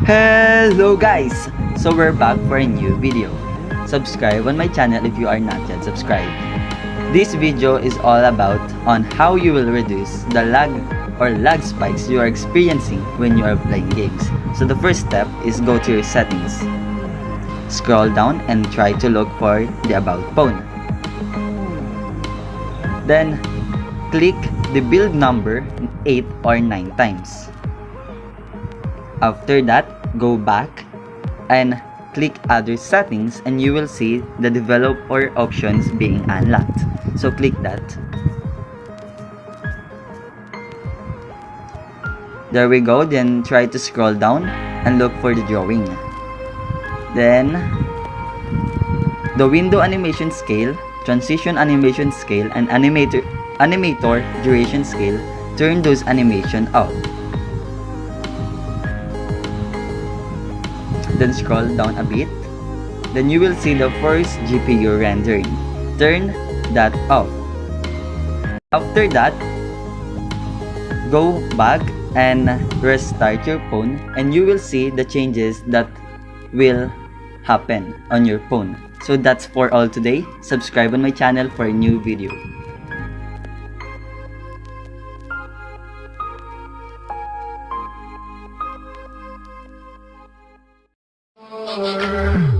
Hello guys! So we're back for a new video. Subscribe on my channel if you are not yet subscribed. This video is all about on how you will reduce the lag or lag spikes you are experiencing when you are playing games. So the first step is go to your settings. Scroll down and try to look for the about phone. Then click the build number 8 or 9 times. After that, go back and click other settings and you will see the developer options being unlocked. So click that. There we go. Then try to scroll down and look for the drawing. Then the window animation scale, transition animation scale, and animator duration scale, turn those animation off. Then scroll down a bit. Then you will see the first GPU rendering. Turn that off. After that, go back and restart your phone and you will see the changes that will happen on your phone. So that's for all today. Subscribe on my channel for a new video. Over.